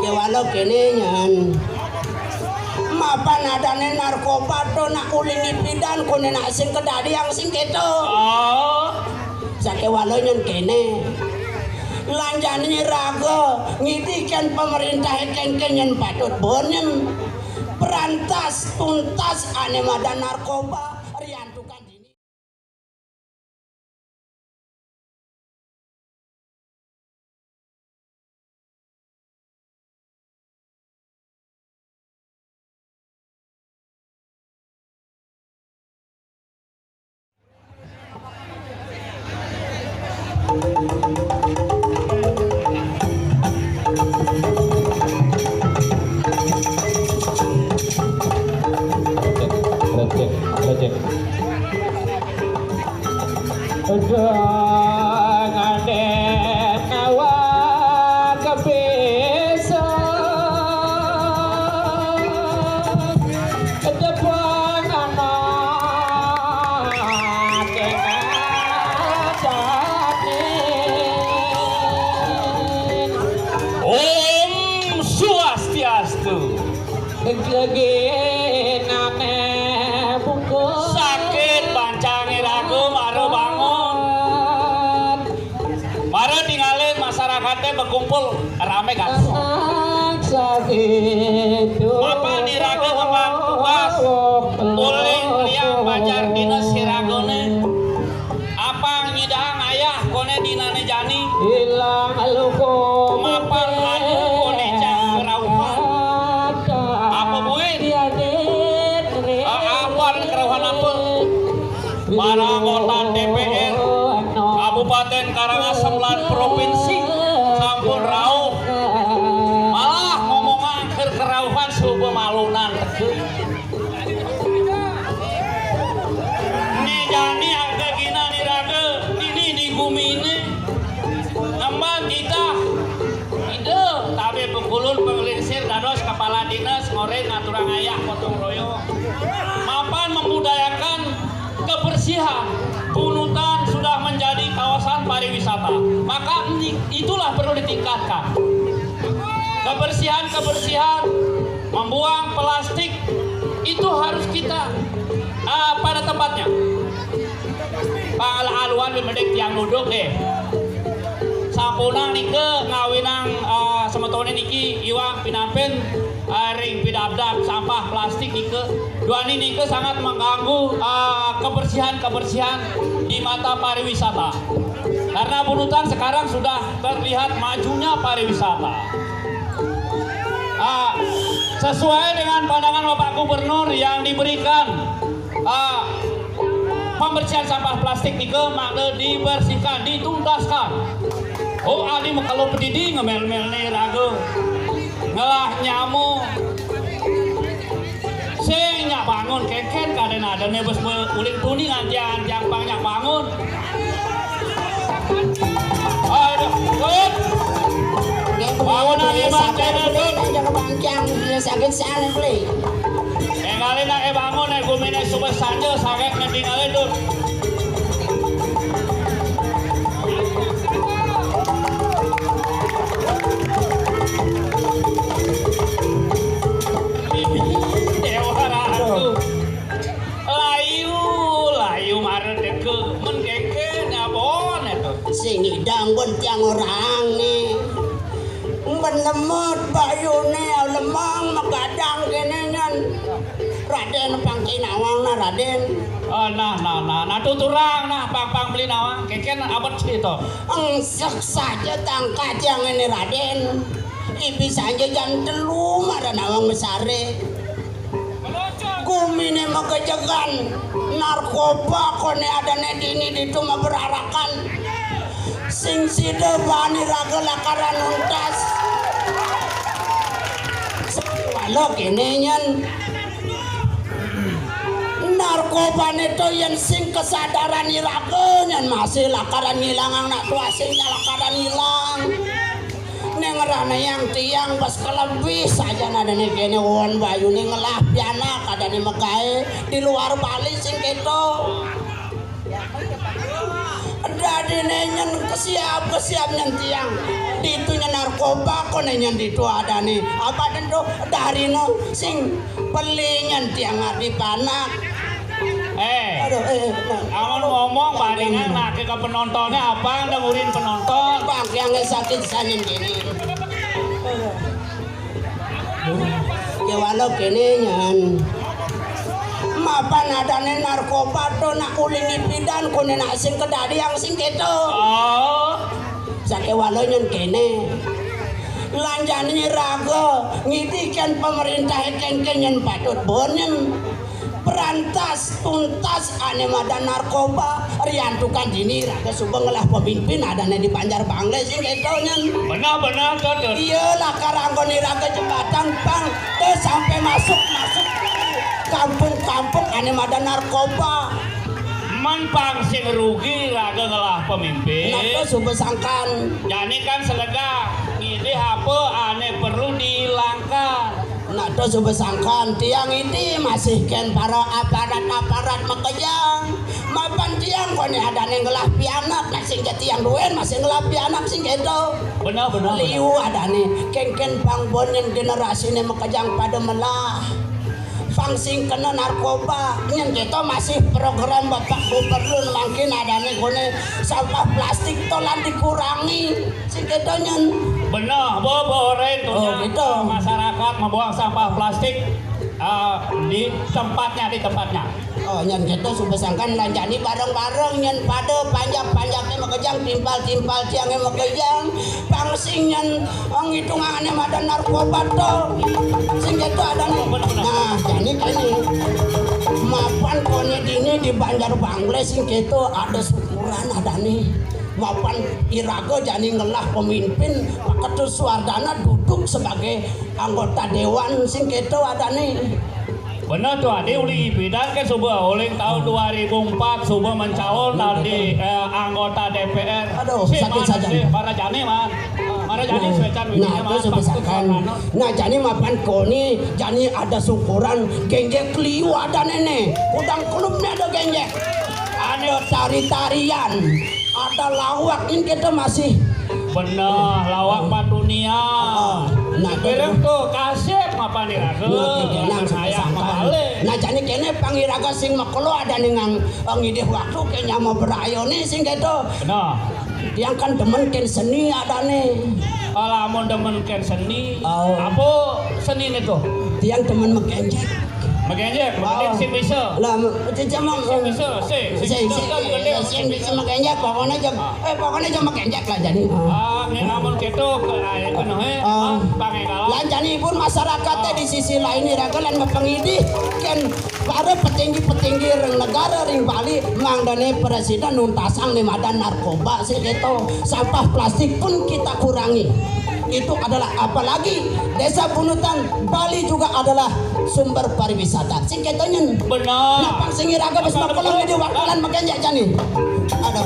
Ya walau kene nyan. Mapan adane narkoba to nak ulingi pidan kone nak sing kedadi yang sing keto. Oh. Sake walau nyan kene. Lanjani raga ngidikan pemerintah ken-kenyen patut bonen berantas tuntas ane madan narkoba riantukan dini. Recek. Dengan awak kebisa depan anak kenajanin Om Swastiastu lagi nane bungkus sakit pancangi ragu maro bangun maro tinggalin masyarakatnya berkumpul rame kan apa nih ragu kembang tugas tuling liang pacar dinas siragone apa ngidang ayah kone dinane jani hilang aluko mapan anu kone cang kerauhan apa buin apaan kerauhan apa para anggota DPR Kabupaten Karangasem lan provinsi sampun rauh malah ngomongan kerauhan subuh malunan nih jani harga gina nih raga ini di bumi ini nambah kita ide tapi pengkulun penglinsir dados kepala dinas ngoreng ngaturang ayah potong royong mapan membudayakan kebersihan Punutan sudah menjadi kawasan pariwisata maka itulah perlu ditingkatkan kebersihan membuang plastik itu harus kita pada tempatnya pangalaluan bimedek tiang duduk sampuna nike ngawinang semetone niki iwang pinampen ring pidabdab sampah plastik nike dua ini nike sangat mengganggu kebersihan di mata pariwisata karena Punutan sekarang sudah terlihat majunya pariwisata sesuai dengan pandangan Bapak Gubernur yang diberikan pembersihan sampah plastik nike maka dibersihkan dituntaskan. Oh ali kalau pedidi ngemel-mel nih ragu ngelah nyamuk sehingga bangun keken kadang ada nebus uling tuni ngantian yang banyak bangun aduh good bangun lagi macam itu jangan bangkang sakit salah beli kali nak bangun gumine subah saja sakit ngetinggalin tuh sing idang pun tiang orang nih menemut bayune lemang magadang kene nyan Raden pangki nawang na Raden nah tuturang nah pang beli nawang keken abot itu engsek saja tangkat yang ini Raden ibi saja jam telu marah nawang besare kumine makejegan narkoba kone ada nedini di cuma berarakan sing sida bani raga lakaran untas walau kene nyan narkoba itu yang sing kesadaran iraga nyan masih lakaran hilang anak tua sing lakaran hilang nengerana yang tiang pas kelebih saja nada nih kene won bayu nih ngelah piana kada nih megai di luar Bali sing keto dadi nenyen kesiap nyen tiang ditunya narkoba narkoba kono nyen ditu adane apa tentu dari no sing pelingan tiang arti panak. Aduh, amun ngomong palingan nake ke penontonnya apa dengerin penonton. Bang yang sakit sanin gini. Ya walau kene nyan. Mapan adane narkoba to nak ulingi pidan kone nak sing kedadi yang sing keto. Oh. Sake walau nyen kene. Lanjani raga ngitikan pemerintah kengkenyen patut bonen. Perantas tuntas ane madan narkoba riantukan dini raga subeng ngelah pemimpin adane di Banjar Bangle sing keto nyen. Benar tuh. Iyalah karangkoni raga jembatan bang teh sampai masuk kampung-kampung ane madan narkoba. Man pangsing rugi raga ngelah pemimpin. Nah subeng sangkan. Jadi kan selega ngide apa ane perlu dihilangkan. Nah to subesangkan tiang ini masih ken para aparat makejang mapan tiang kone ada ngelah pianak nak sing tiang duen masih ngelah pianak sing gitu benar liu ada nih ken pangbonen generasi ini makejang pada melah fangsing kena narkoba nyen gitu masih program bapak gubernur mungkin ada nih kone sampah plastik tolan dikurangi sing gitu nyen. Benar, boboren tuh gitu. Masyarakat membuang sampah plastik di tempatnya. Oh nyen gitu subesangkan lanjani bareng-bareng nyen pada panjang-panjangnya makejang timpal tiangnya makejang pangsing nyen ngitungannya madan narkoba to sing gitu ada nih. Nah jadi kini mapan kone dini di Banjar Bangle sing gitu ada syukuran ada nih. Mapan iraga jani ngelah pemimpin Pak Ketut Suwardana duduk sebagai anggota dewan sing keto adane. Benar tuh ade uli bidan kan subuh uling tahun 2004 subuh mencalon dari anggota DPR. Aduh sakit saja. Para jani man. Para jani sewecan nah itu sebesakan. Nah jani mapan koni jani ada syukuran genjek liu ada nene. Udang klubnya ada genjek. Ada tari-tarian. Ada lawak ini kita masih benar lawak patunia. Nah berem tuh kasep apa nih raga saya mabale. Nah jadi kene pangiraga sing makelo ada ningang ngidih waktu kenya mau berayo nih sing gitu. Benar. Yang kan demen ken seni ada nih. Kalau mau demen ken seni, apa seni itu? Tiang demen mekenjek. Mekenjek, mungkin sing bisa. Lah cuma sing bisa mekenjek pokoknya jam mekenjek lah jadi. Nek amun kitu aya kena pangekalan. Lan jani pun masyarakatnya di sisi lain iraga lan mapangidi ken para petinggi-petinggi negara ring Bali mangdane presiden nuntasang di madan narkoba sih gitu. Sampah plastik pun kita kurangi. Itu adalah apalagi desa Punutan Bali juga adalah sumber pariwisata sing ketonyen benar napang sing iraga bes makolong di wakalan makenjak jani ada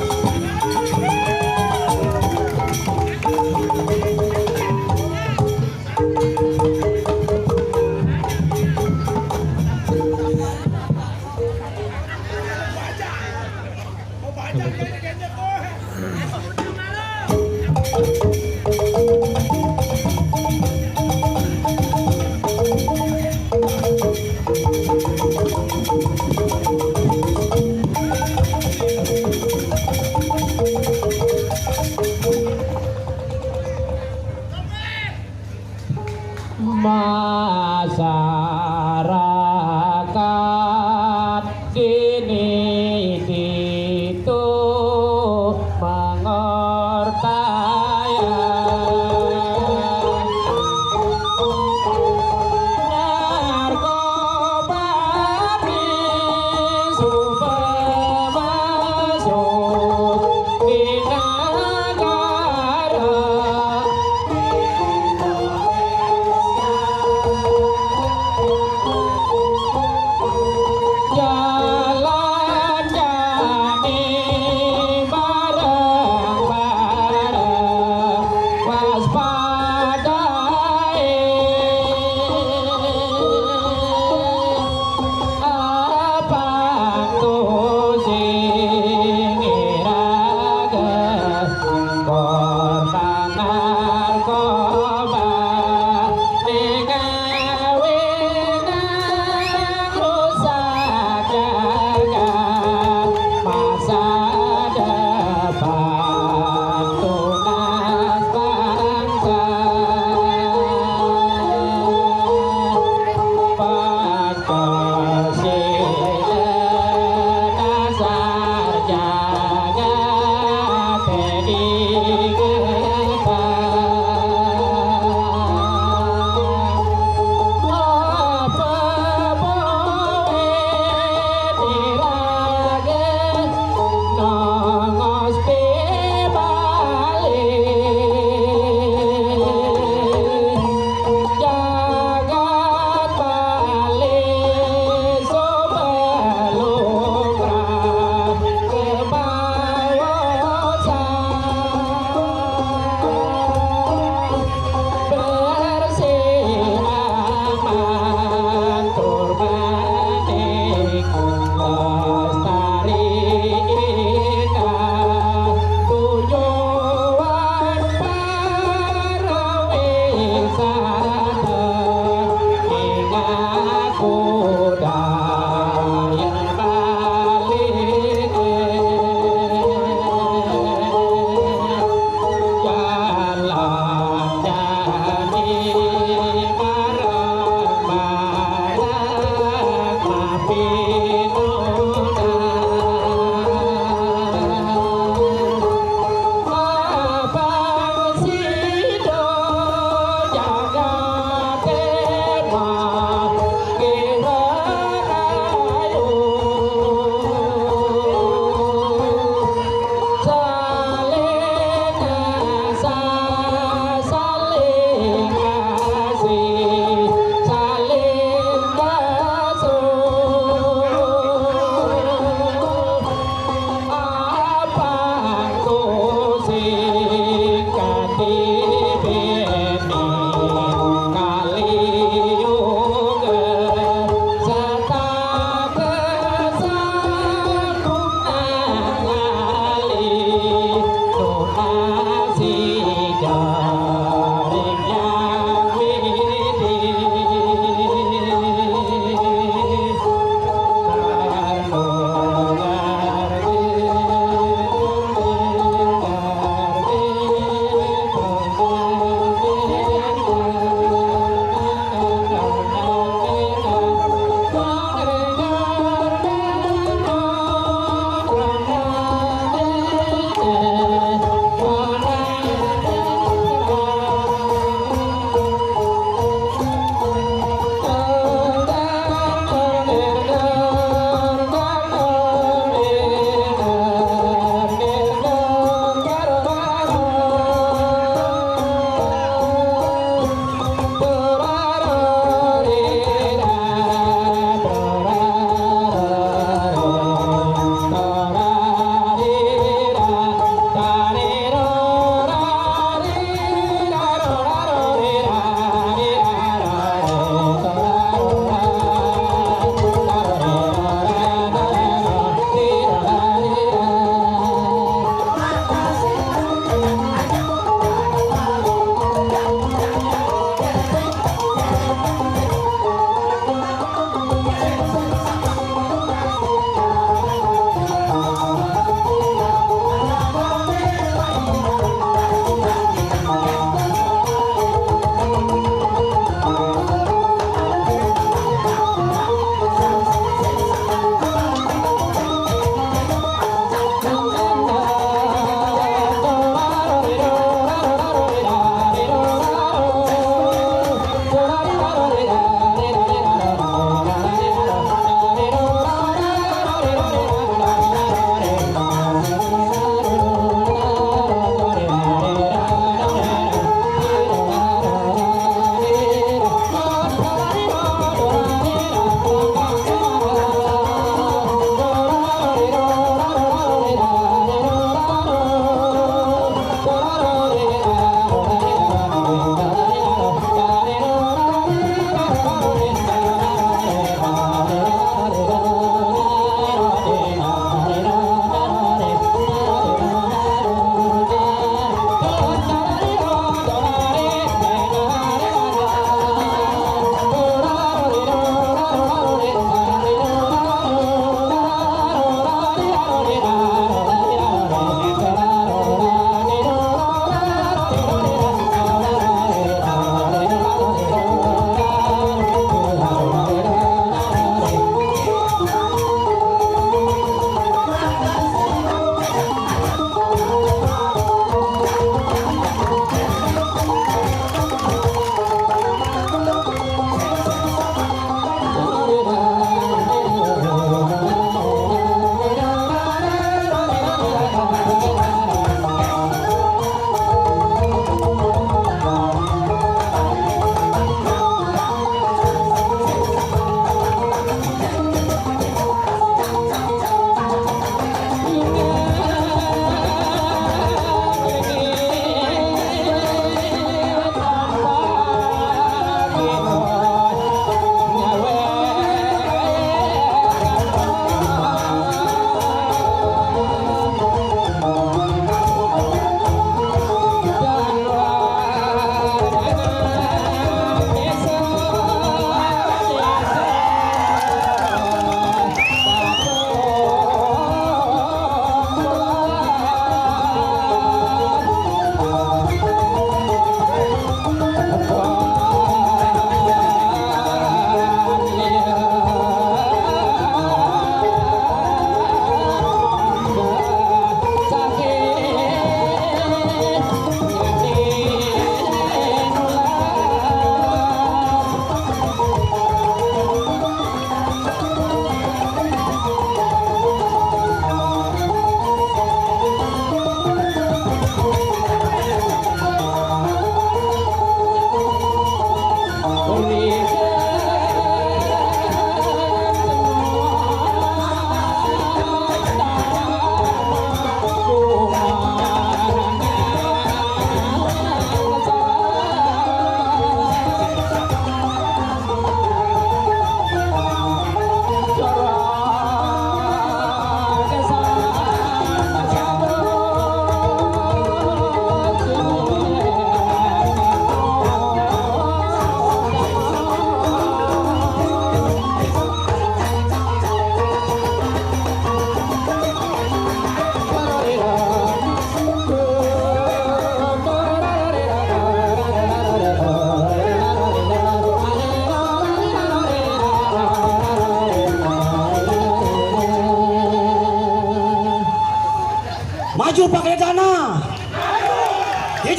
masyarakat kini itu mengortaya narkoba sumber masuk di negara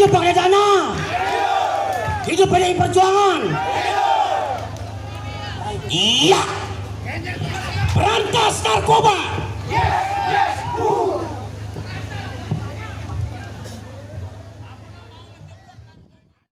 Hidup pakai dana. Hidup PDI Perjuangan. Iya. Berantas narkoba.